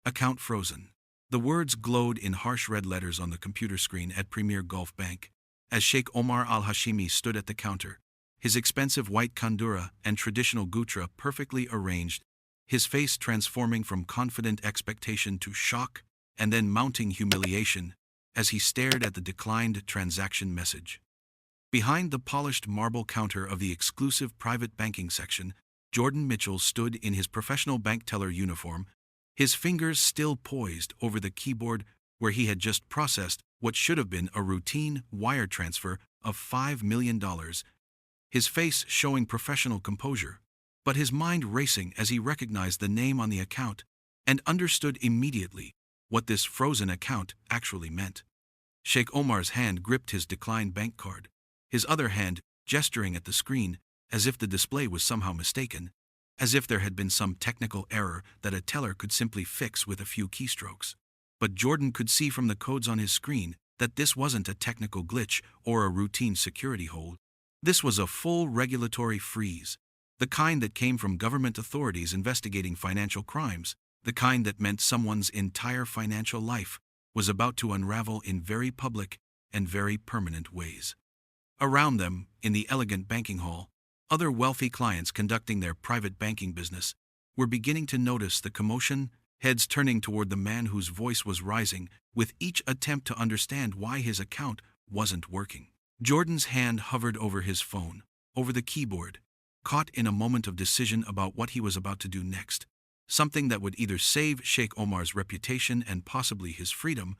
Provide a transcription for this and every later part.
Account frozen. The words glowed in harsh red letters on the computer screen at Premier Gulf Bank. As Sheikh Omar al-Hashimi stood at the counter, his expensive white kandura and traditional gutra perfectly arranged, his face transforming from confident expectation to shock and then mounting humiliation as he stared at the declined transaction message. Behind the polished marble counter of the exclusive private banking section, Jordan Mitchell stood in his professional bank teller uniform, his fingers still poised over the keyboard where he had just processed what should have been a routine wire transfer of $5 million, his face showing professional composure, but his mind racing as he recognized the name on the account and understood immediately what this frozen account actually meant. Sheikh Omar's hand gripped his declined bank card, his other hand gesturing at the screen as if the display was somehow mistaken, as if there had been some technical error that a teller could simply fix with a few keystrokes. But Jordan could see from the codes on his screen that this wasn't a technical glitch or a routine security hold. This was a full regulatory freeze, the kind that came from government authorities investigating financial crimes, the kind that meant someone's entire financial life was about to unravel in very public and very permanent ways. Around them, in the elegant banking hall, other wealthy clients conducting their private banking business were beginning to notice the commotion, heads turning toward the man whose voice was rising with each attempt to understand why his account wasn't working. Jordan's hand hovered over his phone, over the keyboard, caught in a moment of decision about what he was about to do next, something that would either save Sheikh Omar's reputation and possibly his freedom,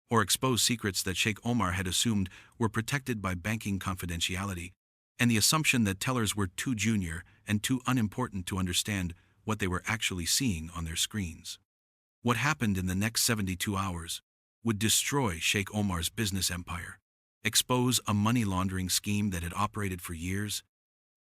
or expose secrets that Sheikh Omar had assumed were protected by banking confidentiality, and the assumption that tellers were too junior and too unimportant to understand what they were actually seeing on their screens. What happened in the next 72 hours would destroy Sheikh Omar's business empire, expose a money laundering scheme that had operated for years,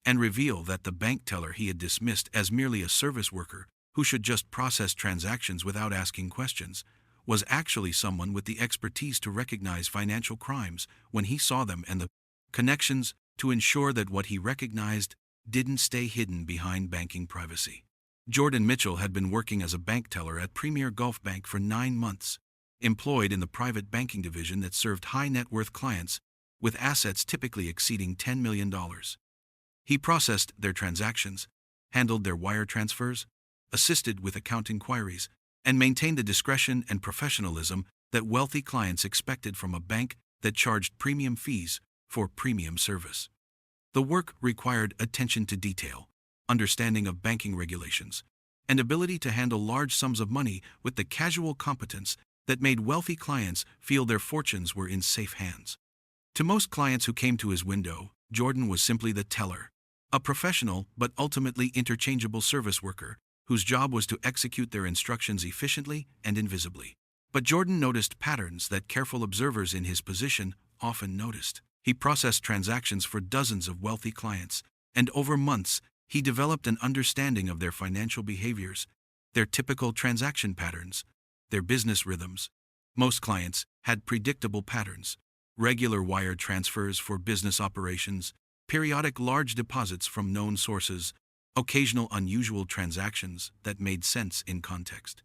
and reveal that the bank teller he had dismissed as merely a service worker who should just process transactions without asking questions was actually someone with the expertise to recognize financial crimes when he saw them and the connections to ensure that what he recognized didn't stay hidden behind banking privacy. Jordan Mitchell had been working as a bank teller at Premier Gulf Bank for 9 months, employed in the private banking division that served high-net-worth clients with assets typically exceeding $10 million. He processed their transactions, handled their wire transfers, assisted with account inquiries, and maintained the discretion and professionalism that wealthy clients expected from a bank that charged premium fees for premium service. The work required attention to detail, understanding of banking regulations, and ability to handle large sums of money with the casual competence that made wealthy clients feel their fortunes were in safe hands. To most clients who came to his window, Jordan was simply the teller, a professional but ultimately interchangeable service worker whose job was to execute their instructions efficiently and invisibly. But Jordan noticed patterns that careful observers in his position often noticed. He processed transactions for dozens of wealthy clients, and over months, he developed an understanding of their financial behaviors, their typical transaction patterns, their business rhythms. Most clients had predictable patterns: regular wire transfers for business operations, periodic large deposits from known sources, occasional unusual transactions that made sense in context.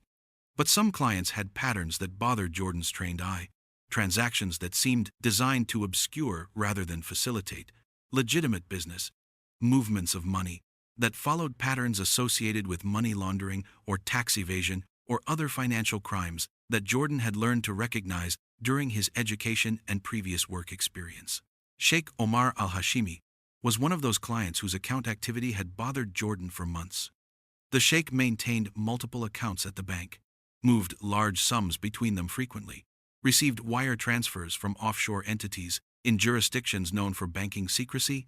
But some clients had patterns that bothered Jordan's trained eye, transactions that seemed designed to obscure rather than facilitate legitimate business, movements of money that followed patterns associated with money laundering or tax evasion or other financial crimes that Jordan had learned to recognize during his education and previous work experience. Sheikh Omar al-Hashimi was one of those clients whose account activity had bothered Jordan for months. The sheikh maintained multiple accounts at the bank, moved large sums between them frequently, received wire transfers from offshore entities in jurisdictions known for banking secrecy,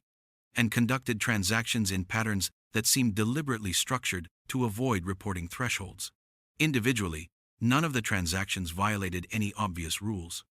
and conducted transactions in patterns that seemed deliberately structured to avoid reporting thresholds. Individually, none of the transactions violated any obvious rules.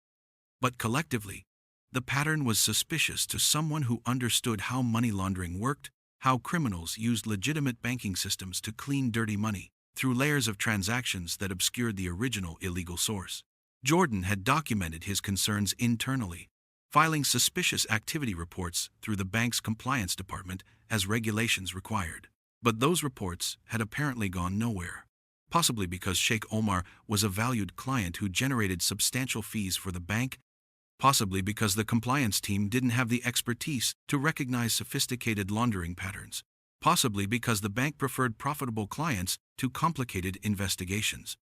But collectively, the pattern was suspicious to someone who understood how money laundering worked, how criminals used legitimate banking systems to clean dirty money through layers of transactions that obscured the original illegal source. Jordan had documented his concerns internally, filing suspicious activity reports through the bank's compliance department as regulations required. But those reports had apparently gone nowhere. possibly because Sheikh Omar was a valued client who generated substantial fees for the bank, possibly because the compliance team didn't have the expertise to recognize sophisticated laundering patterns, possibly because the bank preferred profitable clients to complicated investigations.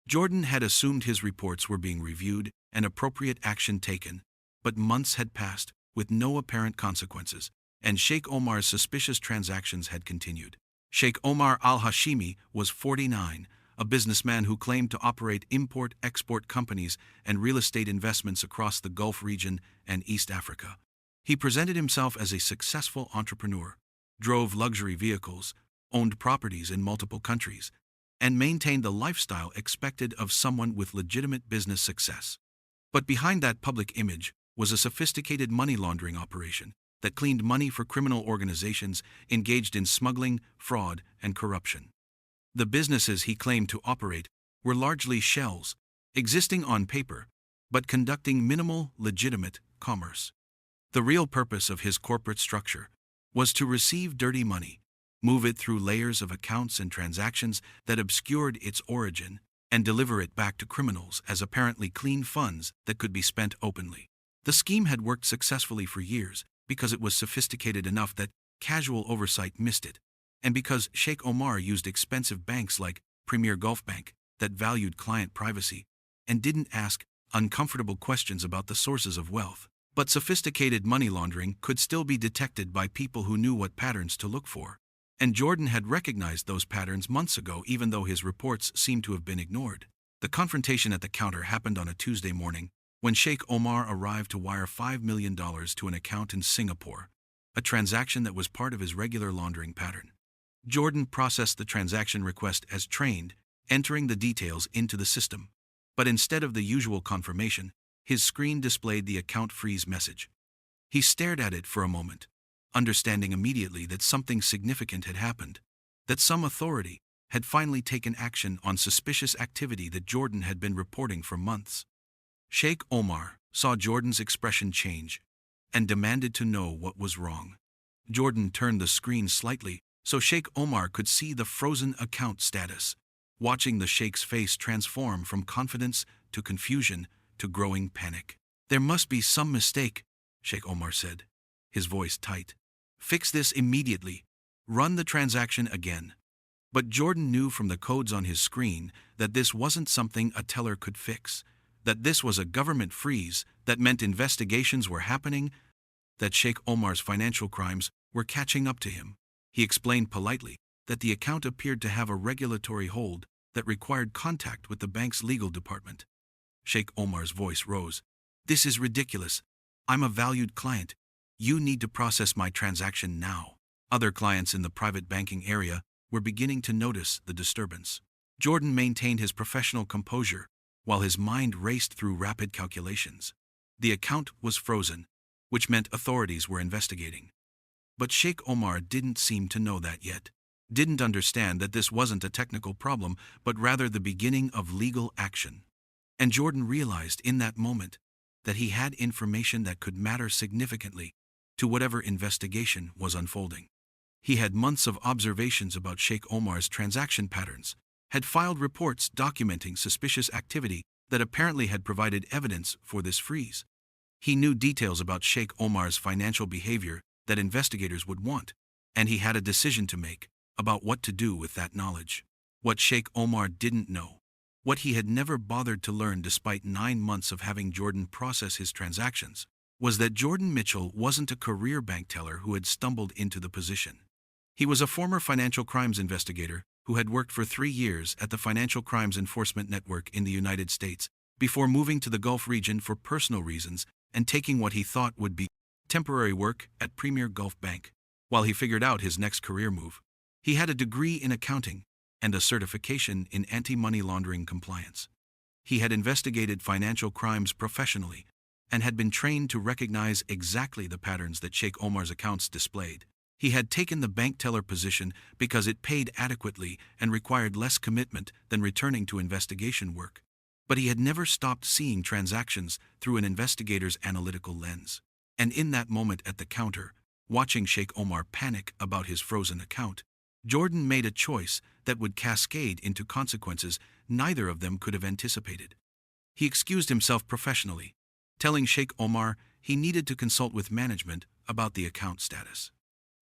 Jordan had assumed his reports were being reviewed and appropriate action taken, but months had passed with no apparent consequences, and Sheikh Omar's suspicious transactions had continued. Sheikh Omar al-Hashimi was 49, a businessman who claimed to operate import-export companies and real estate investments across the Gulf region and East Africa. He presented himself as a successful entrepreneur, drove luxury vehicles, owned properties in multiple countries, and maintained the lifestyle expected of someone with legitimate business success. But behind that public image was a sophisticated money laundering operation that cleaned money for criminal organizations engaged in smuggling, fraud, and corruption. The businesses he claimed to operate were largely shells, existing on paper, but conducting minimal, legitimate commerce. The real purpose of his corporate structure was to receive dirty money, move it through layers of accounts and transactions that obscured its origin, and deliver it back to criminals as apparently clean funds that could be spent openly. The scheme had worked successfully for years because it was sophisticated enough that casual oversight missed it, and because Sheikh Omar used expensive banks like Premier Gulf Bank that valued client privacy and didn't ask uncomfortable questions about the sources of wealth. But sophisticated money laundering could still be detected by people who knew what patterns to look for. And Jordan had recognized those patterns months ago, even though his reports seemed to have been ignored. The confrontation at the counter happened on a Tuesday morning when Sheikh Omar arrived to wire $5 million to an account in Singapore, a transaction that was part of his regular laundering pattern. Jordan processed the transaction request as trained, entering the details into the system. But instead of the usual confirmation, his screen displayed the account freeze message. He stared at it for a moment, understanding immediately that something significant had happened, that some authority had finally taken action on suspicious activity that Jordan had been reporting for months. Sheikh Omar saw Jordan's expression change and demanded to know what was wrong. Jordan turned the screen slightly so Sheikh Omar could see the frozen account status, watching the Sheikh's face transform from confidence to confusion to growing panic. "There must be some mistake," Sheikh Omar said, his voice tight. "Fix this immediately. Run the transaction again." But Jordan knew from the codes on his screen that this wasn't something a teller could fix, that this was a government freeze that meant investigations were happening, that Sheikh Omar's financial crimes were catching up to him. He explained politely that the account appeared to have a regulatory hold that required contact with the bank's legal department. Sheikh Omar's voice rose. "This is ridiculous. I'm a valued client. You need to process my transaction now." Other clients in the private banking area were beginning to notice the disturbance. Jordan maintained his professional composure while his mind raced through rapid calculations. The account was frozen, which meant authorities were investigating. But Sheikh Omar didn't seem to know that yet, didn't understand that this wasn't a technical problem, but rather the beginning of legal action. And Jordan realized in that moment that he had information that could matter significantly to whatever investigation was unfolding. He had months of observations about Sheikh Omar's transaction patterns, had filed reports documenting suspicious activity that apparently had provided evidence for this freeze. He knew details about Sheikh Omar's financial behavior that investigators would want, and he had a decision to make about what to do with that knowledge. What Sheikh Omar didn't know, what he had never bothered to learn despite 9 months of having Jordan process his transactions, was that Jordan Mitchell wasn't a career bank teller who had stumbled into the position. He was a former financial crimes investigator who had worked for 3 years at the Financial Crimes Enforcement Network in the United States before moving to the Gulf region for personal reasons and taking what he thought would be temporary work at Premier Gulf Bank while he figured out his next career move. He had a degree in accounting and a certification in anti-money laundering compliance. He had investigated financial crimes professionally and had been trained to recognize exactly the patterns that Sheikh Omar's accounts displayed. He had taken the bank teller position because it paid adequately and required less commitment than returning to investigation work. But he had never stopped seeing transactions through an investigator's analytical lens. And in that moment at the counter, watching Sheikh Omar panic about his frozen account, Jordan made a choice that would cascade into consequences neither of them could have anticipated. He excused himself professionally, telling Sheikh Omar he needed to consult with management about the account status.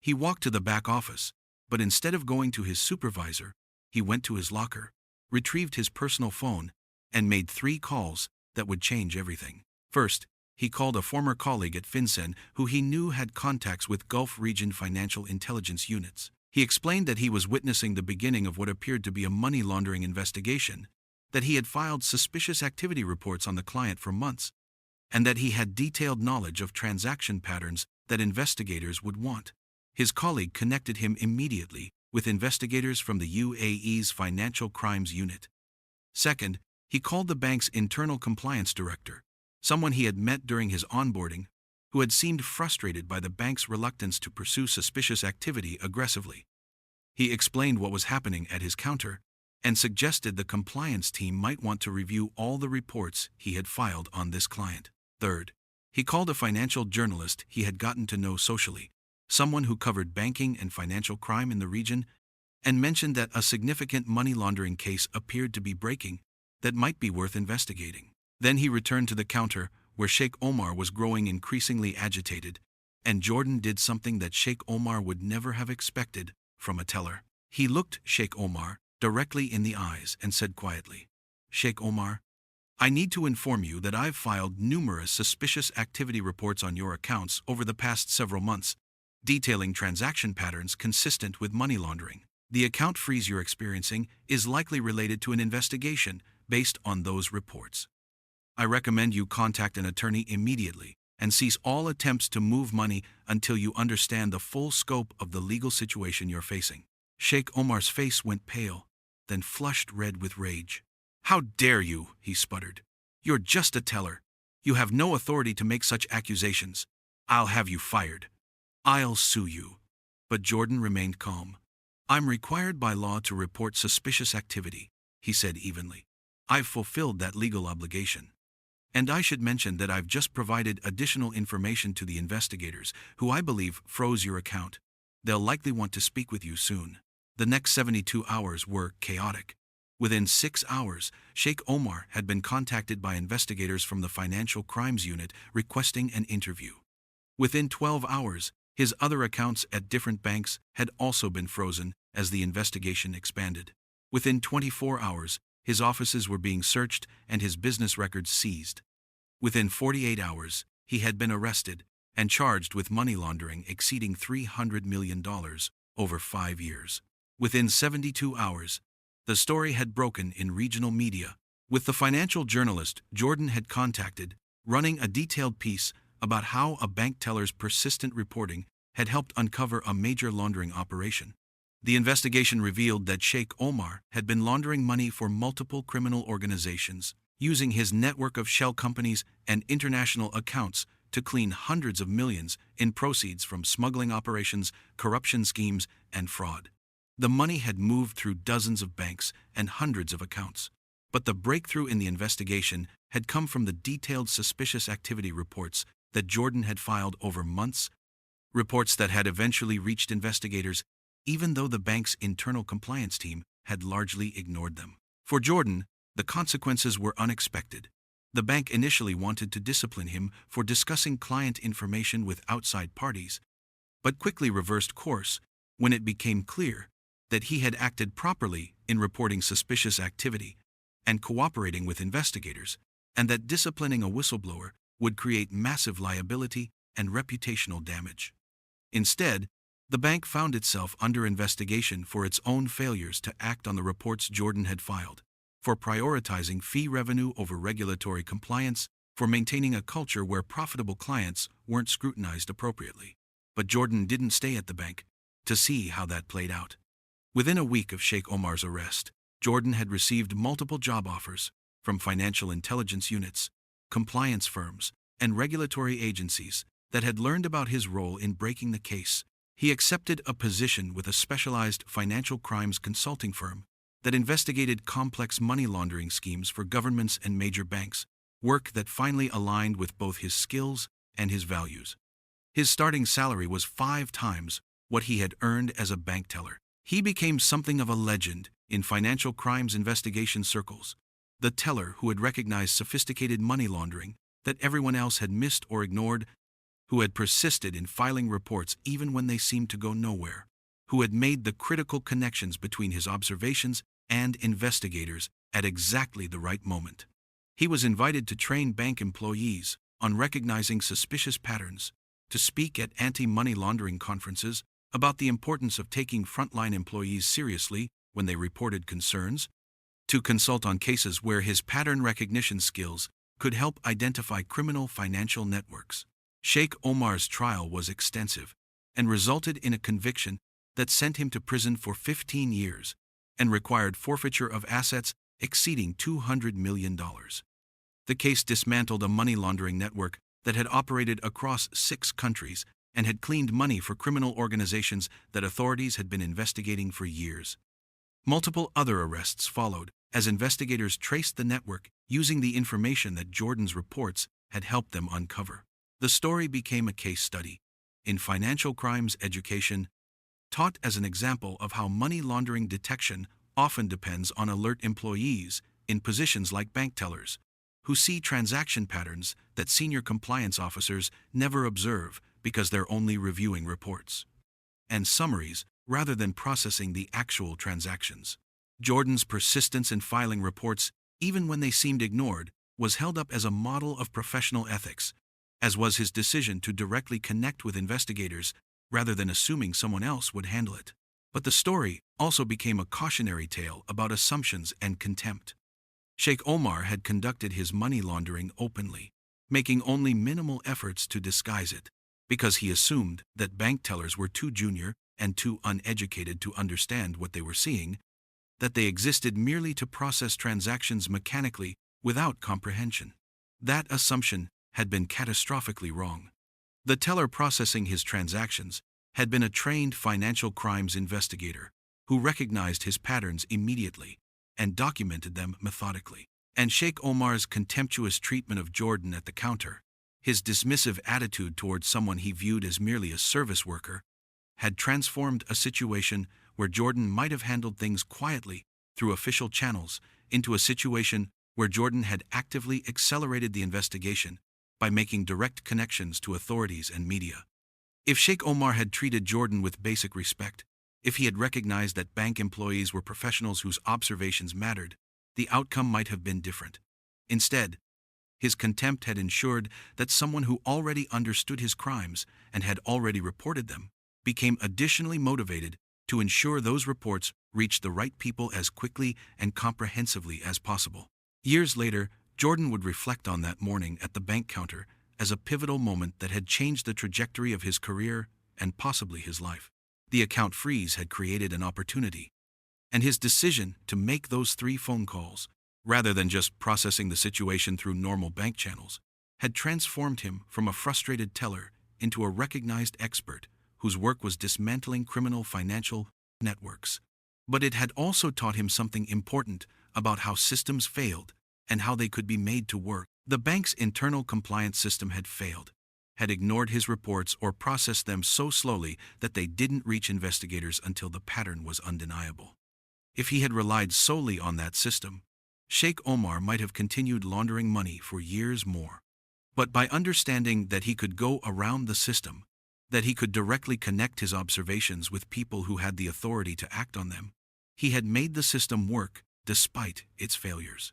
He walked to the back office, but instead of going to his supervisor, he went to his locker, retrieved his personal phone, and made 3 calls that would change everything. First, he called a former colleague at FinCEN who he knew had contacts with Gulf region financial intelligence units. He explained that he was witnessing the beginning of what appeared to be a money laundering investigation, that he had filed suspicious activity reports on the client for months, and that he had detailed knowledge of transaction patterns that investigators would want. His colleague connected him immediately with investigators from the UAE's Financial Crimes Unit. Second, he called the bank's internal compliance director, someone he had met during his onboarding, who had seemed frustrated by the bank's reluctance to pursue suspicious activity aggressively. He explained what was happening at his counter and suggested the compliance team might want to review all the reports he had filed on this client. Third, he called a financial journalist he had gotten to know socially, someone who covered banking and financial crime in the region, and mentioned that a significant money laundering case appeared to be breaking that might be worth investigating. Then he returned to the counter where Sheikh Omar was growing increasingly agitated, and Jordan did something that Sheikh Omar would never have expected from a teller. He looked Sheikh Omar directly in the eyes and said quietly, "Sheikh Omar, I need to inform you that I've filed numerous suspicious activity reports on your accounts over the past several months, detailing transaction patterns consistent with money laundering. The account freeze you're experiencing is likely related to an investigation based on those reports. I recommend you contact an attorney immediately and cease all attempts to move money until you understand the full scope of the legal situation you're facing." Sheikh Omar's face went pale, then flushed red with rage. "How dare you?" he sputtered. "You're just a teller. You have no authority to make such accusations. I'll have you fired. I'll sue you." But Jordan remained calm. "I'm required by law to report suspicious activity," he said evenly. "I've fulfilled that legal obligation. And I should mention that I've just provided additional information to the investigators, who I believe froze your account. They'll likely want to speak with you soon." The next 72 hours were chaotic. Within 6 hours, Sheikh Omar had been contacted by investigators from the Financial Crimes Unit requesting an interview. Within 12 hours, his other accounts at different banks had also been frozen as the investigation expanded. Within 24 hours, his offices were being searched and his business records seized. Within 48 hours, he had been arrested and charged with money laundering exceeding $300 million over 5 years. Within 72 hours, the story had broken in regional media, with the financial journalist Jordan had contacted, running a detailed piece about how a bank teller's persistent reporting had helped uncover a major laundering operation. The investigation revealed that Sheikh Omar had been laundering money for multiple criminal organizations, using his network of shell companies and international accounts to clean hundreds of millions in proceeds from smuggling operations, corruption schemes, and fraud. The money had moved through dozens of banks and hundreds of accounts. But the breakthrough in the investigation had come from the detailed suspicious activity reports that Jordan had filed over months, reports that had eventually reached investigators, even though the bank's internal compliance team had largely ignored them. For Jordan, the consequences were unexpected. The bank initially wanted to discipline him for discussing client information with outside parties, but quickly reversed course when it became clear that he had acted properly in reporting suspicious activity and cooperating with investigators, and that disciplining a whistleblower would create massive liability and reputational damage. Instead, the bank found itself under investigation for its own failures to act on the reports Jordan had filed, for prioritizing fee revenue over regulatory compliance, for maintaining a culture where profitable clients weren't scrutinized appropriately. But Jordan didn't stay at the bank to see how that played out. Within a week of Sheikh Omar's arrest, Jordan had received multiple job offers from financial intelligence units, compliance firms, and regulatory agencies that had learned about his role in breaking the case. He accepted a position with a specialized financial crimes consulting firm that investigated complex money laundering schemes for governments and major banks, work that finally aligned with both his skills and his values. His starting salary was 5 times what he had earned as a bank teller, He became something of a legend in financial crimes investigation circles, the teller who had recognized sophisticated money laundering that everyone else had missed or ignored, who had persisted in filing reports even when they seemed to go nowhere, who had made the critical connections between his observations and investigators at exactly the right moment. He was invited to train bank employees on recognizing suspicious patterns, to speak at anti-money laundering conferences about the importance of taking frontline employees seriously when they reported concerns, to consult on cases where his pattern recognition skills could help identify criminal financial networks. Sheikh Omar's trial was extensive and resulted in a conviction that sent him to prison for 15 years and required forfeiture of assets exceeding $200 million. The case dismantled a money laundering network that had operated across 6 countries and had cleaned money for criminal organizations that authorities had been investigating for years. Multiple other arrests followed as investigators traced the network using the information that Jordan's reports had helped them uncover. The story became a case study in financial crimes education, taught as an example of how money laundering detection often depends on alert employees in positions like bank tellers, who see transaction patterns that senior compliance officers never observe because they're only reviewing reports and summaries rather than processing the actual transactions. Jordan's persistence in filing reports, even when they seemed ignored, was held up as a model of professional ethics, as was his decision to directly connect with investigators rather than assuming someone else would handle it. But the story also became a cautionary tale about assumptions and contempt. Sheikh Omar had conducted his money laundering openly, making only minimal efforts to disguise it, because he assumed that bank tellers were too junior and too uneducated to understand what they were seeing, that they existed merely to process transactions mechanically without comprehension. That assumption had been catastrophically wrong. The teller processing his transactions had been a trained financial crimes investigator who recognized his patterns immediately and documented them methodically. And Sheikh Omar's contemptuous treatment of Jordan at the counter, his dismissive attitude towards someone he viewed as merely a service worker, had transformed a situation where Jordan might have handled things quietly through official channels into a situation where Jordan had actively accelerated the investigation by making direct connections to authorities and media. If Sheikh Omar had treated Jordan with basic respect, if he had recognized that bank employees were professionals whose observations mattered, the outcome might have been different. Instead, his contempt had ensured that someone who already understood his crimes and had already reported them became additionally motivated to ensure those reports reached the right people as quickly and comprehensively as possible. Years later, Jordan would reflect on that morning at the bank counter as a pivotal moment that had changed the trajectory of his career and possibly his life. The account freeze had created an opportunity, and his decision to make those 3 phone calls, rather than just processing the situation through normal bank channels, had transformed him from a frustrated teller into a recognized expert whose work was dismantling criminal financial networks. But it had also taught him something important about how systems failed and how they could be made to work. The bank's internal compliance system had failed, had ignored his reports or processed them so slowly that they didn't reach investigators until the pattern was undeniable. If he had relied solely on that system, Sheikh Omar might have continued laundering money for years more. But by understanding that he could go around the system, that he could directly connect his observations with people who had the authority to act on them, he had made the system work despite its failures.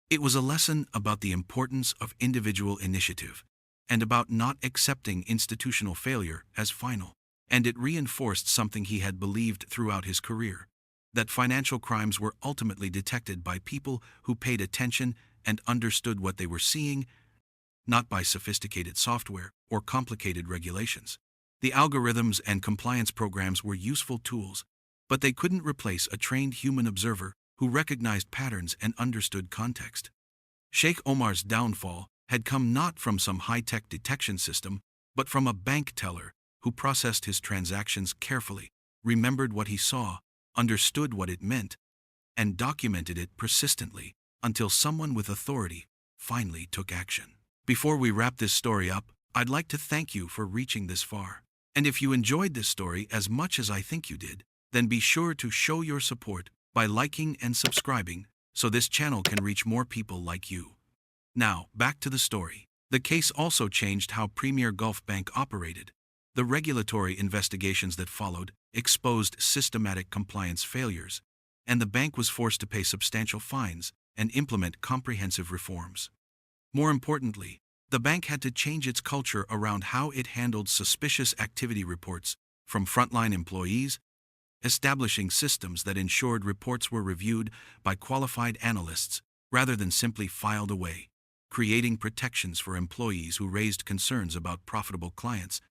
It was a lesson about the importance of individual initiative and about not accepting institutional failure as final. And it reinforced something he had believed throughout his career, that financial crimes were ultimately detected by people who paid attention and understood what they were seeing, not by sophisticated software or complicated regulations. The algorithms and compliance programs were useful tools, but they couldn't replace a trained human observer who recognized patterns and understood context. Sheikh Omar's downfall had come not from some high-tech detection system, but from a bank teller who processed his transactions carefully, remembered what he saw, understood what it meant, and documented it persistently until someone with authority finally took action. Before we wrap this story up, I'd like to thank you for reaching this far. And if you enjoyed this story as much as I think you did, then be sure to show your support by liking and subscribing so this channel can reach more people like you. Now, back to the story. The case also changed how Premier Gulf Bank operated. The regulatory investigations that followed exposed systematic compliance failures, and the bank was forced to pay substantial fines and implement comprehensive reforms. More importantly, the bank had to change its culture around how it handled suspicious activity reports from frontline employees, establishing systems that ensured reports were reviewed by qualified analysts rather than simply filed away, creating protections for employees who raised concerns about profitable clients,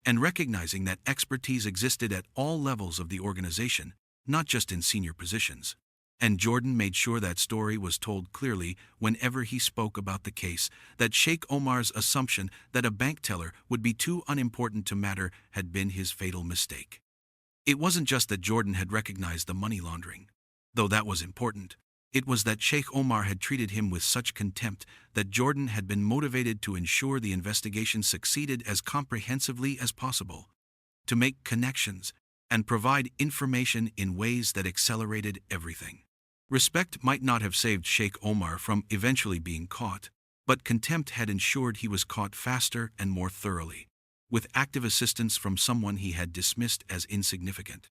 and recognizing that expertise existed at all levels of the organization, not just in senior positions. And Jordan made sure that story was told clearly whenever he spoke about the case, that Sheikh Omar's assumption that a bank teller would be too unimportant to matter had been his fatal mistake. It wasn't just that Jordan had recognized the money laundering, though that was important. It was that Sheikh Omar had treated him with such contempt that Jordan had been motivated to ensure the investigation succeeded as comprehensively as possible, to make connections and provide information in ways that accelerated everything. Respect might not have saved Sheikh Omar from eventually being caught, but contempt had ensured he was caught faster and more thoroughly, with active assistance from someone he had dismissed as insignificant.